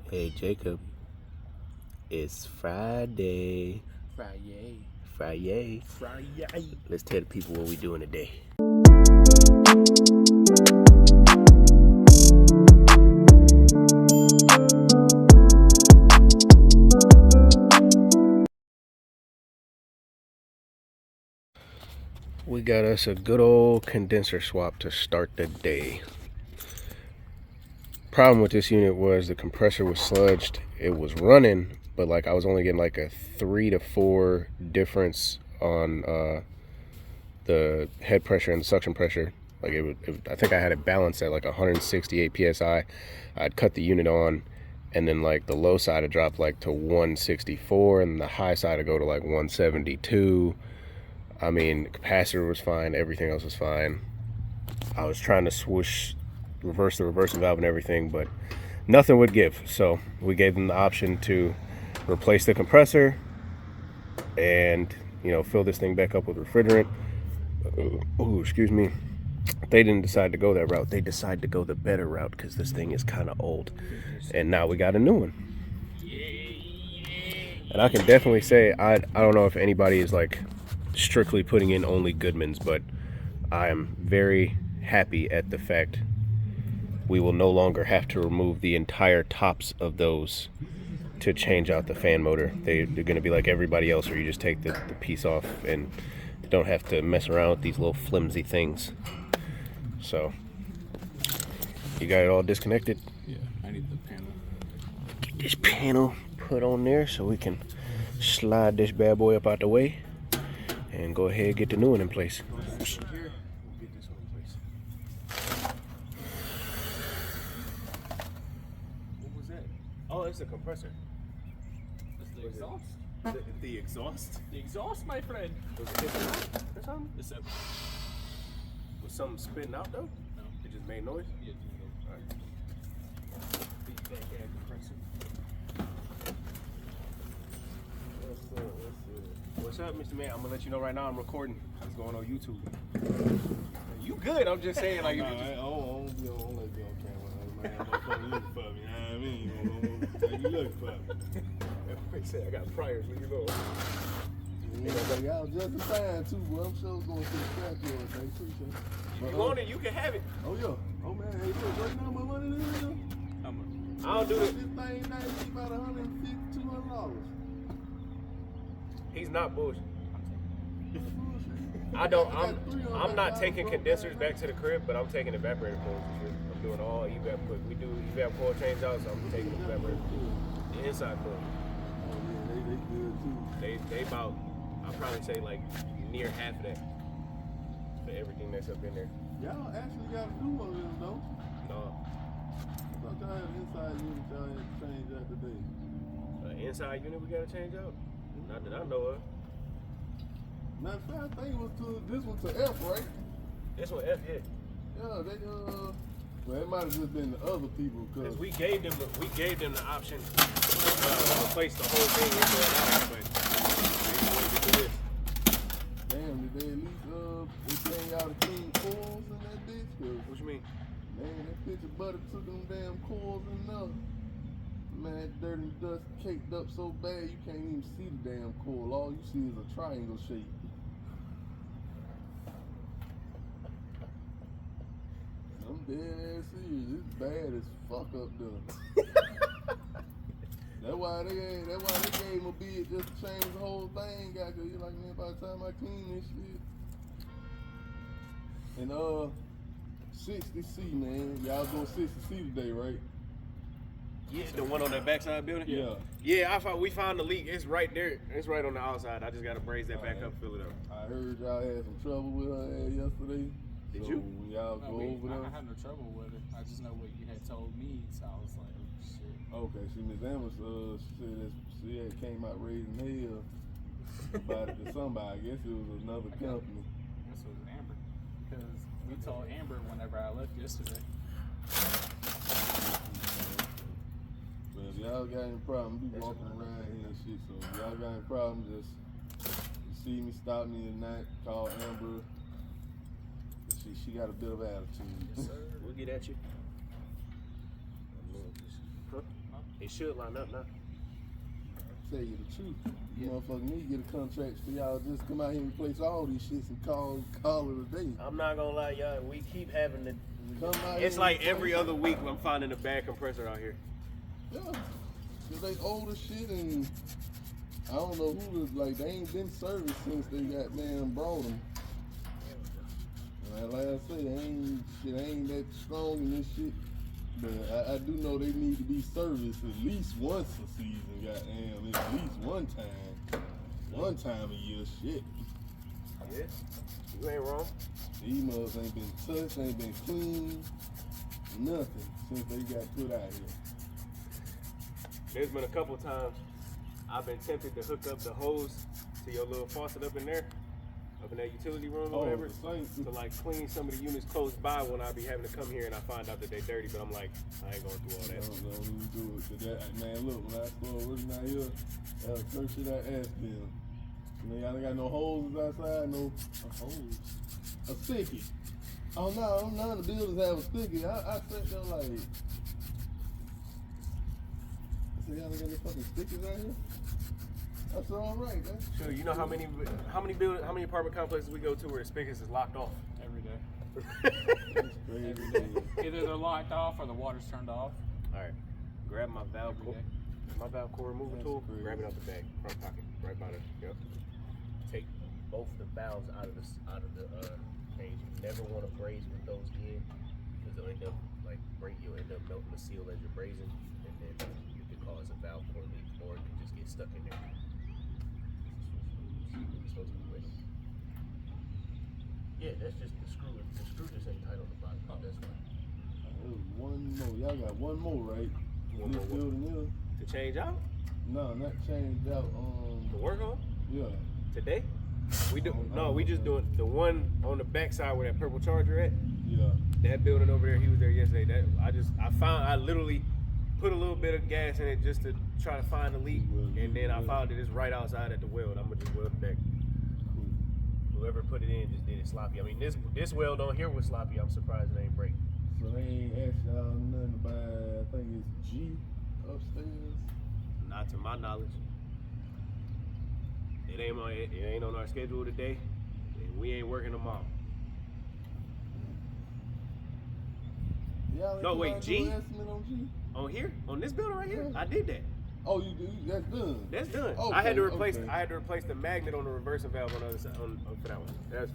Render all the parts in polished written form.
Hey Jacob, it's Friday. Friday. Let's tell the people what we doing today. We got us a good old condenser swap to start the day. Problem with this unit was the compressor was sludged. It was running, but like I was only getting like a 3 to 4 difference on the head pressure and the suction pressure. Like I think I had it balanced at like 168 psi. I'd cut the unit on, and then like the low side had dropped like to 164, and the high side would go to like 172. I mean, the capacitor was fine, everything else was fine. I was trying to reverse the reverser valve and everything, but nothing would give. So we gave them the option to replace the compressor and, fill this thing back up with refrigerant. Excuse me. They didn't decide to go that route. They decided to go the better route because this thing is kind of old. And now we got a new one. And I can definitely say, I don't know if anybody is like strictly putting in only Goodmans, but I am very happy at the fact we will no longer have to remove the entire tops of those to change out the fan motor. They're going to be like everybody else, where you just take the piece off and don't have to mess around with these little flimsy things. So, you got it all disconnected? Yeah, I need the panel. Get this panel put on there so we can slide this bad boy up out the way and go ahead and get the new one in place. Oh, it's a compressor. That's the exhaust. The exhaust? The exhaust, my friend. Was it hissing out or something? It's a... Was something spitting out though? No. It just made noise? Yeah, it's a Alright. big backyard compressor. What's up, Mr. Man? I'm gonna let you know right now I'm recording. It's going on YouTube. You good? I'm just saying, like, I don't be on camera. Man, I'm look for me. You know what I mean? You look for me. I got priors, but you know. Yeah, I was just in time too, boy. I'm sure it's going to the scrap yard. Appreciate it. If you want it, you can have it. Oh yeah. Oh man, hey, look, right now my money is here. I don't do This it. thing now is about $150, $200. He's not bullshit. I'm not taking condensers back to the crib, but I'm taking evaporator coils and shit. I'm doing all evap coils. We do evap coil change out, so I'm taking evaporator coils. The inside coil. Oh yeah, they good too. They about, I'll probably say like near half of that for everything that's up in there. Y'all actually got to do one of them though. No. I thought y'all had an inside unit y'all had to change out today. Inside unit we gotta change out? Not that I know of. Matter of fact, I think it was this one to F, right? This one F, yeah. Yeah, they well, it might have just been the other people Cause we gave them the option to replace the whole thing into an out, but they wanted to do this. Damn, did they at least they change out the clean coils in that bitch? Cause What you mean? man, that bitch of butter took them damn coils enough. Man, that dirt and dust caked up so bad you can't even see the damn coil. All you see is a triangle shape. I'm dead ass serious. It's bad as fuck up there. That's why they gave him a bid just to change the whole thing. Got you like, man, by the time I clean this shit. And 60C, man. Y'all doing 60C today, right? Yeah, the one on that backside building? Yeah. Yeah, we found the leak. It's right there. It's right on the outside. I just gotta braze that back up, fill it up. I heard y'all had some trouble with her ass yesterday. Did so you? When y'all go over there. I had no trouble with it. I just know what you had told me, so I was like, oh shit. Okay, see, Miss Amos, she said that she had came out raising hell about it to somebody. I guess it was another company. This was Amber. Because we told Amber whenever I left yesterday. But if y'all got any problem, be walking around here and shit. So if y'all got any problem, just you see me, stop me tonight, call Amber. She got a bit of attitude. Yes, sir. We'll get at you. It should line up now. Tell you the truth. You motherfucker need to get a contract for y'all just come out here and replace all these shits and call it a day. I'm not gonna lie, y'all. We keep having to. Come out It's here like and every replace other week I'm finding a bad compressor out here. Yeah. Cause they old as shit and I don't know who they ain't been serviced since they got brought them. Like I say, ain't that strong in this shit. But I do know they need to be serviced at least once a season, goddamn, at least one time a year, shit. Yeah, you ain't wrong. These mugs ain't been touched, ain't been cleaned, nothing since they got put out here. There's been a couple times I've been tempted to hook up the hose to your little faucet up in there, up in that utility room or whatever, to like clean some of the units close by when I be having to come here and I find out that they dirty, but I'm like, I ain't going through all that. Don't even do it. 'Cause man, look, when I started working out here, that was the first shit I asked them. Y'all ain't got no hoses outside, no hose. A sticky. Oh no, none of the buildings have a sticky. I sat there like, I said, y'all ain't got no fucking stickies out here? I said, all right, man. Sure, you know how many apartment complexes we go to where the spigots is locked off? Every day. That's crazy. Every day. Either they're locked off or the water's turned off. All right, grab my valve Every day. core removal tool, grab it out the bag, front pocket, right by the, yep. Take both the valves out of the cage. You never want to braze with those in, because they'll end up you'll end up melting the seal as you're brazing, and then you could cause a valve core leak, or it can just get stuck in there. It's supposed to be wet. Yeah, that's just the screw. The screw just ain't tight on the bottom. Oh, that's why. There's one more. Y'all got one more, right? One This more. building here? To change out? No, not changed out. To work on? Yeah. Today? We just doing the one on the back side where that purple Charger at. Yeah. That building over there, he was there yesterday. I literally put a little bit of gas in it just to try to find a leak, and then I found it. It's right outside at the weld. I'm gonna just weld it back. Cool. Whoever put it in just did it sloppy. I mean, this weld on here was sloppy. I'm surprised it ain't break. So they ain't asked y'all nothing about, I think it's G upstairs? Not to my knowledge. It ain't on our schedule today, and we ain't working tomorrow. No, wait, G? On G? On here? On this building right here? Yeah. I did that. Oh, you do? That's done. That's done. Okay, I had to replace the magnet on the reversing valve on the other side for that one.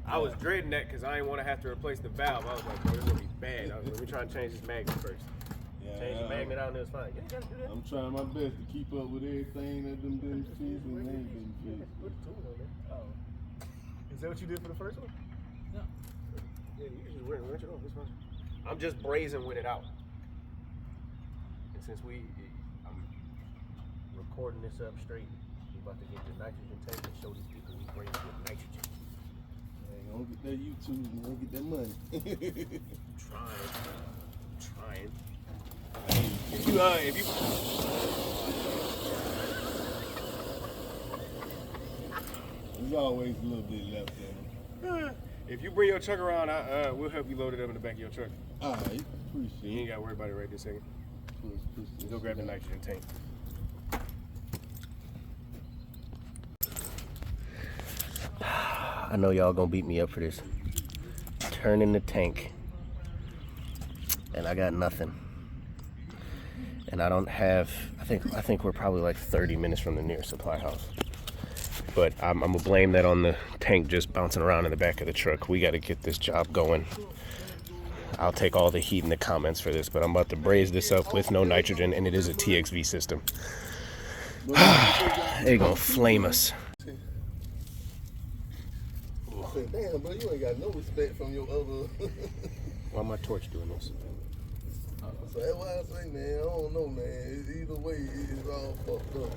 I was dreading that because I didn't want to have to replace the valve. I was like, bro, this is gonna be bad. I was like, let me try and change this magnet first. Change the magnet out and it was fine. Yeah, you gotta do that. I'm trying my best to keep up with everything that them been fixed and ain't been fixed. Put the tool on there. Oh. Is that what you did for the first one? No. Yeah, you just wrench it off. It's fine. I'm just brazing with it out. And since I'm recording this up straight, we're about to get the nitrogen tank and show these people we braze with nitrogen. Hey, gonna get that YouTube and gonna get that money. Trying. If you There's always a little bit left in it. if you bring your truck around, we'll help you load it up in the back of your truck. All right, You appreciate ain't it. gotta worry about it right this second. Push Go grab the nitrogen tank. I know y'all gonna beat me up for this. Turning the tank, and I got nothing. And I don't have. I think we're probably like 30 minutes from the nearest supply house. But I'm gonna blame that on the tank just bouncing around in the back of the truck. We got to get this job going. I'll take all the heat in the comments for this, but I'm about to braze this up with no nitrogen, and it is a TXV system. They're gonna flame us. Damn, bro, you ain't got no respect from your other. Why my torch doing this? So that's why I say, man, I don't know, man. Either way, it's all fucked up.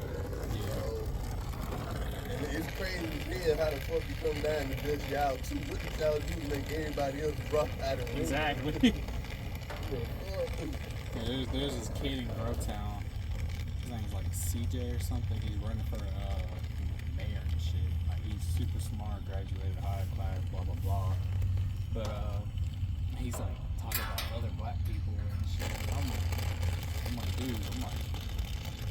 And it's crazy to how the fuck you come down and dust y'all too. What did y'all do to make everybody else drop out of the room? Exactly. Yeah, there's this kid in Grovetown. His name's like CJ or something. He's running for mayor and shit. Like he's super smart, graduated high class, blah blah blah. But he's like talking about other black people and shit. I'm like, do. I'm like,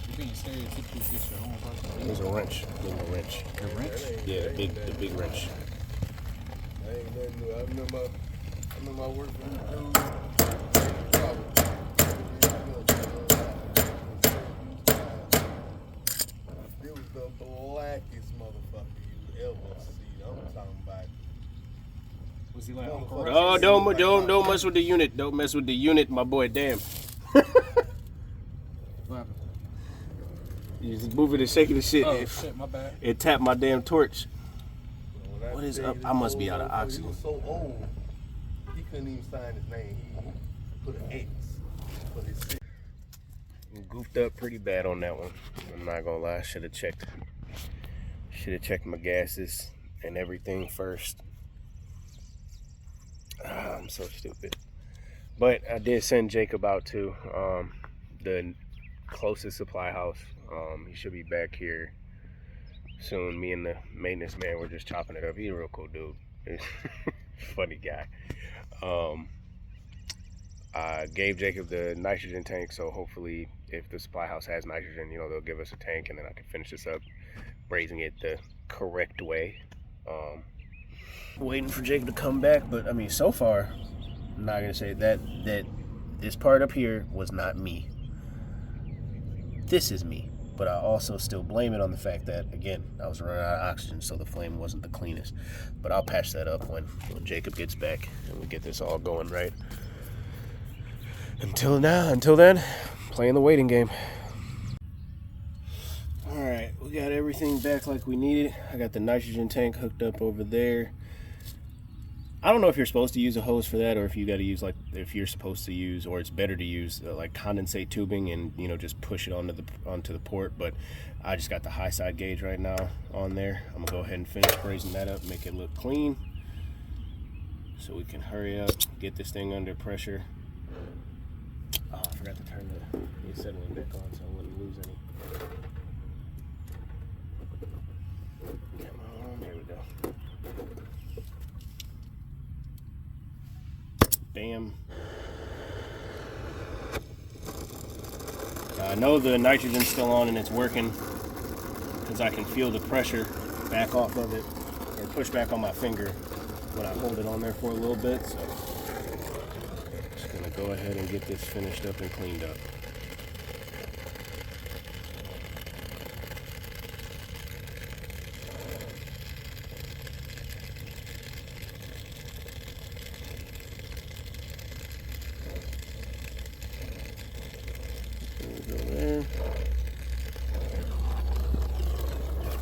you're being stereotypical, get your own person. It was a wrench. Give him a wrench. The wrench? Yeah, the big wrench. I ain't nothing new. I remember I worked for this dude. It was the blackest motherfucker you ever see. I'm talking about. Was he like Uncle Oh, Ruckus? don't mess with the unit. Don't mess with the unit, my boy. Damn. What happened? You just moving and shaking the shit. Oh, shit, my bad. It tapped my damn torch. When What is say up? this I must be old out of motherfucker, oxygen. He was so old, he couldn't even sign his name. He put an X for his city. Goofed up pretty bad on that one. I'm not gonna lie. Should have checked my gases and everything first. I'm so stupid. But I did send Jacob out to the closest supply house. He should be back here soon. Me and the maintenance man were just chopping it up. He's a real cool dude. Funny guy. I gave Jacob the nitrogen tank, so hopefully if the supply house has nitrogen, they'll give us a tank and then I can finish this up, brazing it the correct way. Waiting for Jacob to come back, but I mean, so far, I'm not gonna say that this part up here was not me. This is me, but I also still blame it on the fact that, again, I was running out of oxygen, so the flame wasn't the cleanest. But I'll patch that up when Jacob gets back and we get this all going right. Until then, playing the waiting game. All right, we got everything back like we needed. I got the nitrogen tank hooked up over there. I don't know if you're supposed to use a hose for that, or if you got to use if you're supposed to use, or it's better to use like condensate tubing and just push it onto the port. But I just got the high side gauge right now on there. I'm gonna go ahead and finish brazing that up, make it look clean, so we can hurry up, get this thing under pressure. Oh, I forgot to turn the acetylene back on so I wouldn't lose any. Come on, there we go. Bam. I know the nitrogen's still on and it's working because I can feel the pressure back off of it, or push back on my finger when I hold it on there for a little bit. So just gonna go ahead and get this finished up and cleaned up.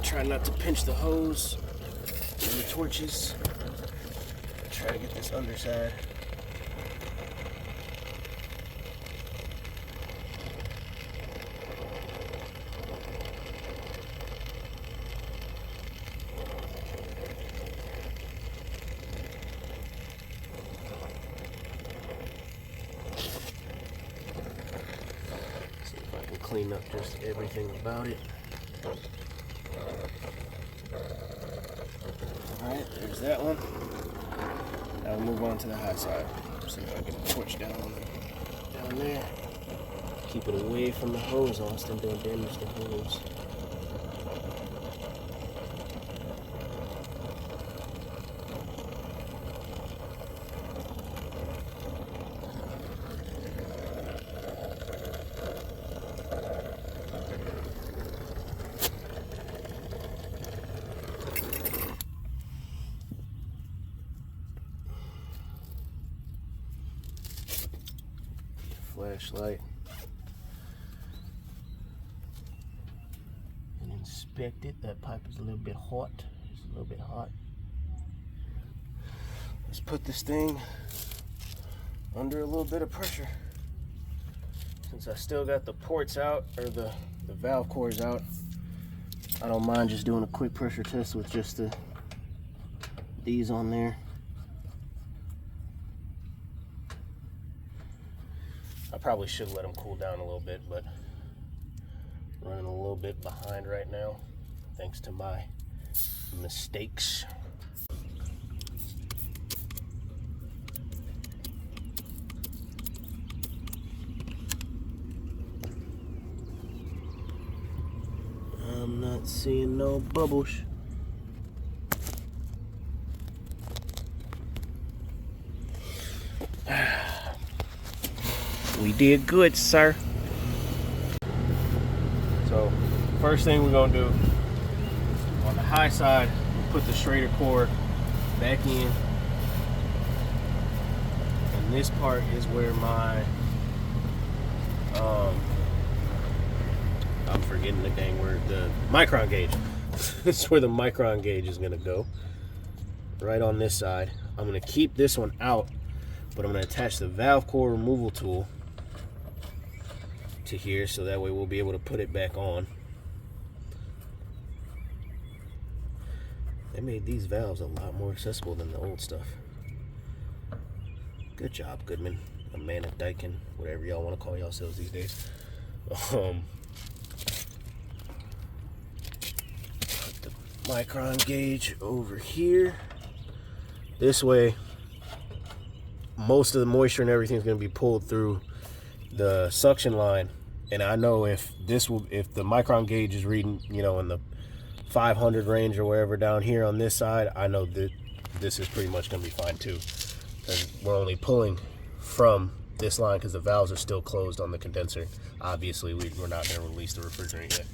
Try not to pinch the hose and the torches. Try to get this underside. See if I can clean up just everything about it. Alright, there's that one. Now we'll move on to the high side. See if I can torch down there. Keep it away from the hose, Austin. Don't damage the hose. Flashlight and inspect it. That pipe is a little bit hot. It's a little bit hot. Let's put this thing under a little bit of pressure. Since I still got the ports out, or the valve cores out, I don't mind just doing a quick pressure test with just these on there. I probably should let them cool down a little bit, but running a little bit behind right now, thanks to my mistakes. Not seeing no bubbles. We did good, sir. So, first thing we're gonna do on the high side, put the Schrader core back in. And this part is where my I'm forgetting the dang word, the micron gauge. This is where the micron gauge is gonna go. Right on this side. I'm gonna keep this one out, but I'm gonna attach the valve core removal tool to here, so that way we'll be able to put it back on. They made these valves a lot more accessible than the old stuff. Good job, Goodman, Amanda, Dykin, whatever y'all want to call yourselves these days. Put the micron gauge over here. This way, most of the moisture and everything is going to be pulled through the suction line. And I know if the micron gauge is reading, you know, in the 500 range or wherever down here on this side, I know that this is pretty much going to be fine too. Because we're only pulling from this line because the valves are still closed on the condenser. Obviously, we're not going to release the refrigerant yet.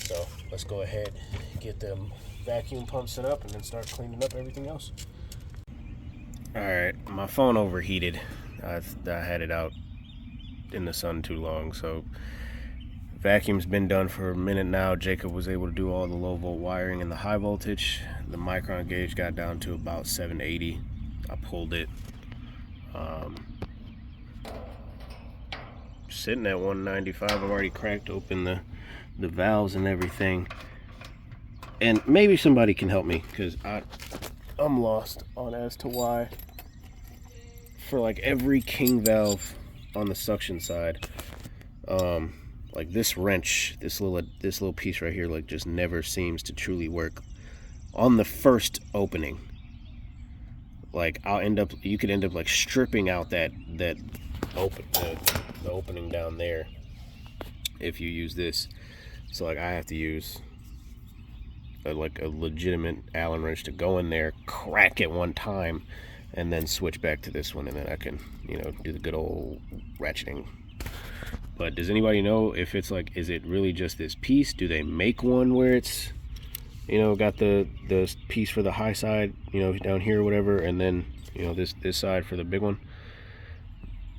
So let's go ahead, get the vacuum pump set up, and then start cleaning up everything else. All right, my phone overheated. I had it out in the sun too long, so vacuum's been done for a minute now. Jacob was able to do all the low volt wiring and the high voltage. The micron gauge got down to about 780. I pulled it. Sitting at 195. I've already cracked open the valves and everything. And maybe somebody can help me, because I'm lost on as to why for like every king valve on the suction side, like this wrench, this little piece right here, like just never seems to truly work on the first opening. Like you could end up like stripping out the opening down there if you use this. So like I have to use a legitimate Allen wrench to go in there, crack it one time, and then switch back to this one, and then I can, you know, do the good old ratcheting. But does anybody know if it's like, is it really just this piece? Do they make one where it's, you know, got the piece for the high side, you know, down here or whatever, and then, you know, this side for the big one?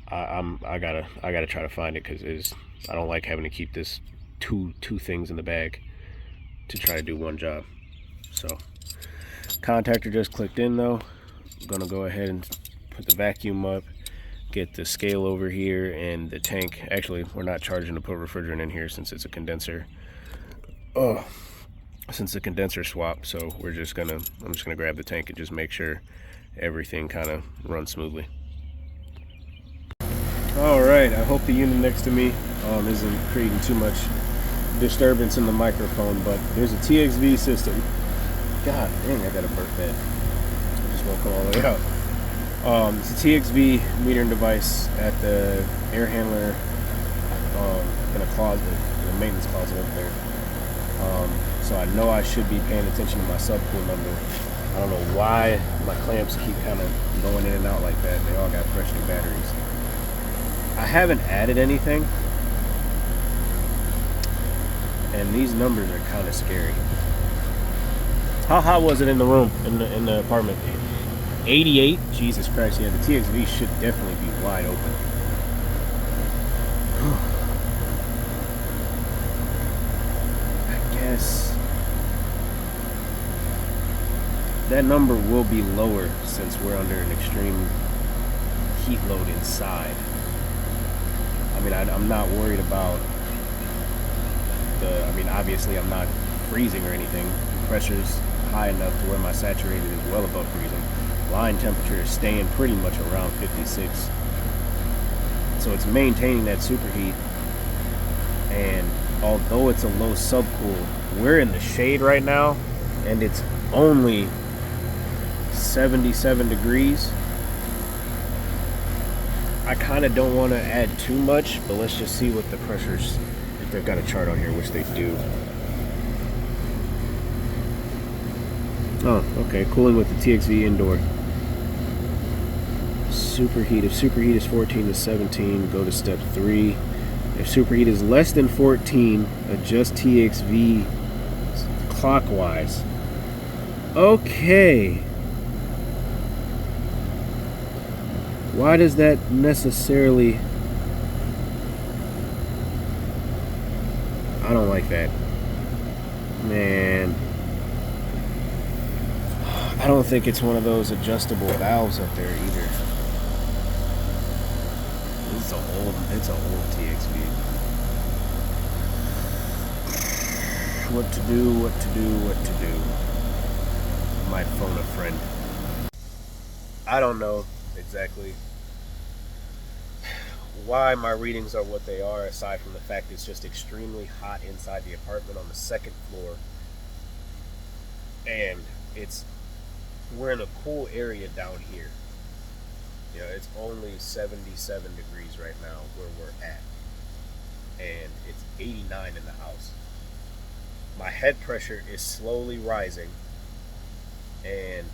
I gotta try to find it, because I don't like having to keep this two things in the bag to try to do one job. So contactor just clicked in though. I'm gonna go ahead and put the vacuum up, get the scale over here, and the tank. Actually, we're not charging to put refrigerant in here since it's a condenser. Since the condenser swap, so I'm just gonna grab the tank and just make sure everything kind of runs smoothly. All right, I hope the unit next to me isn't creating too much disturbance in the microphone, but there's a TXV system. God dang, I got a burp bed. I just won't come all the way out. It's a TXV metering device at the air handler in a closet, in a maintenance closet up there. So I know I should be paying attention to my subcool number. I don't know why my clamps keep kind of going in and out like that. They all got fresh new batteries. I haven't added anything, and these numbers are kind of scary. How hot was it in the room, in the apartment? 88? Jesus Christ, yeah, the TXV should definitely be wide open. I guess that number will be lower since we're under an extreme heat load inside. I mean, I'm not worried about obviously I'm not freezing or anything. The pressure's high enough to where my saturated is well above freezing. Line temperature is staying pretty much around 56. So it's maintaining that superheat. And although it's a low subcool, we're in the shade right now, and it's only 77 degrees. I kind of don't want to add too much, but let's just see what the pressures, if they've got a chart on here, which they do. Oh, okay. Cooling with the TXV indoor. Superheat. If superheat is 14 to 17, go to step 3. If superheat is less than 14, adjust TXV clockwise. Okay. Why does that necessarily... I don't like that. Man. I don't think it's one of those adjustable valves up there either. It's an old TXV. What to do, what to do, what to do. Might phone a friend. I don't know exactly why my readings are what they are, aside from the fact it's just extremely hot inside the apartment on the second floor. And we're in a cool area down here. You know, it's only 77 degrees right now where we're at. And it's 89 in the house. My head pressure is slowly rising. And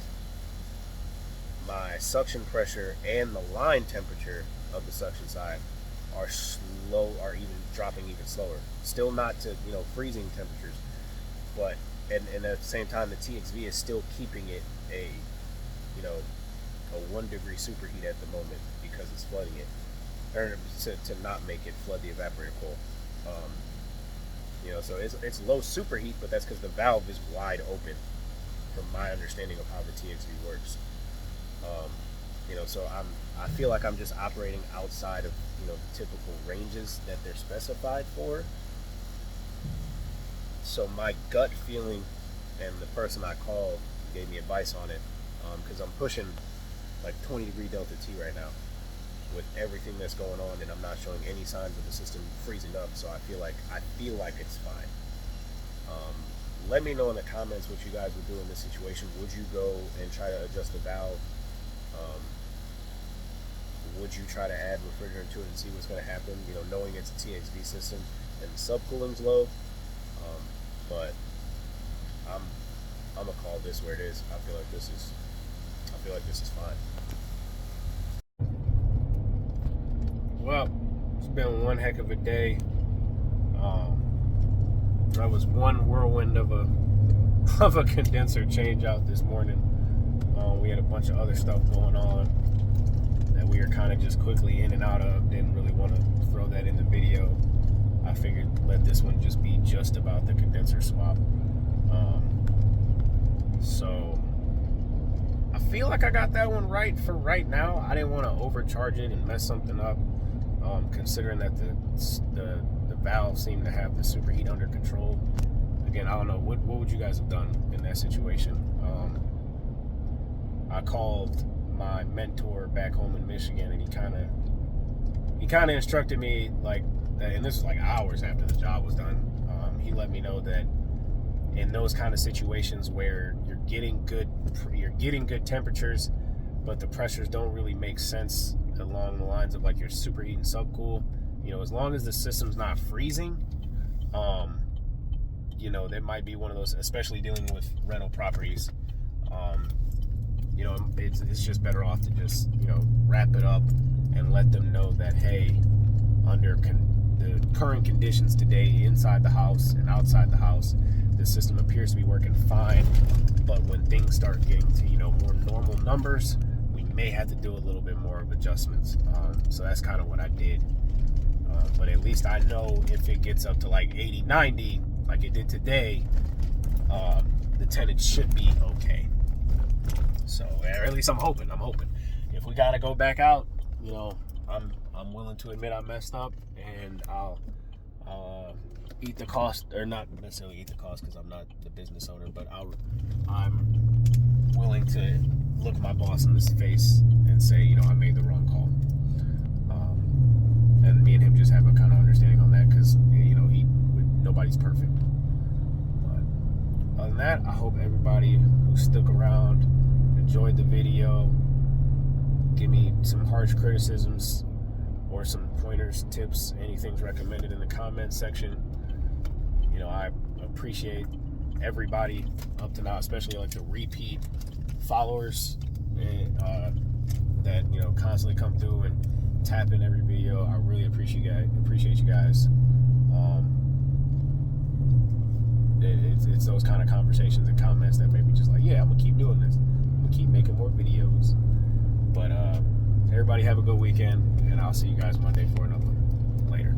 my suction pressure and the line temperature of the suction side are even dropping even slower. Still not to, freezing temperatures. But, and at the same time, the TXV is still keeping it a 1 degree superheat at the moment because it's flooding it, or to not make it flood the evaporator coil. So it's low superheat, but that's because the valve is wide open, from my understanding of how the TXV works. So I feel like I'm just operating outside of the typical ranges that they're specified for. So my gut feeling, and the person I called gave me advice on it, because I'm pushing like 20 degree delta T right now with everything that's going on, and I'm not showing any signs of the system freezing up. So I feel like it's fine. Let me know in the comments what you guys would do in this situation. Would you go and try to adjust the valve? Would you try to add refrigerant to it and see what's going to happen? Knowing it's a TXV system and the subcooling's low. But I'm gonna call this where it is. I feel like this is fine. Well, it's been one heck of a day. That was one whirlwind of a condenser change out this morning. We had a bunch of other stuff going on that we were kind of just quickly in and out of. Didn't really want to throw that in the video. I figured let this one just be just about the condenser swap. So I feel like I got that one right for right now. I didn't want to overcharge it and mess something up, considering that the valve seemed to have the superheat under control. Again, I don't know, what would you guys have done in that situation? I called my mentor back home in Michigan, and he kind of instructed me like that, and this was like hours after the job was done. He let me know that in those kind of situations where you're getting good temperatures, but the pressures don't really make sense along the lines of like your superheat and subcool. As long as the system's not freezing, that might be one of those, especially dealing with rental properties. It's just better off to just wrap it up and let them know that, hey, under the current conditions today, inside the house and outside the house, the system appears to be working fine, but when things start getting to more normal numbers, we may have to do a little bit more of adjustments. So that's kind of what I did. But at least I know if it gets up to like 80, 90, like it did today, the tenant should be okay. So, or at least I'm hoping. If we gotta go back out, I'm willing to admit I messed up, and I'll eat the cost, or not necessarily eat the cost because I'm not the business owner, but I'm willing to look my boss in the face and say, I made the wrong call. And me and him just have a kind of understanding on that, because nobody's perfect. But other than that, I hope everybody who stuck around enjoyed the video. Give me some harsh criticisms or some pointers, tips, anything's recommended in the comment section. I appreciate everybody up to now, especially like the repeat followers and that constantly come through and tap in every video. I really appreciate you guys. It's those kind of conversations and comments that make me just like, yeah, I'm gonna keep doing this. I'm gonna keep making more videos. But everybody have a good weekend, and I'll see you guys Monday for another one. Later.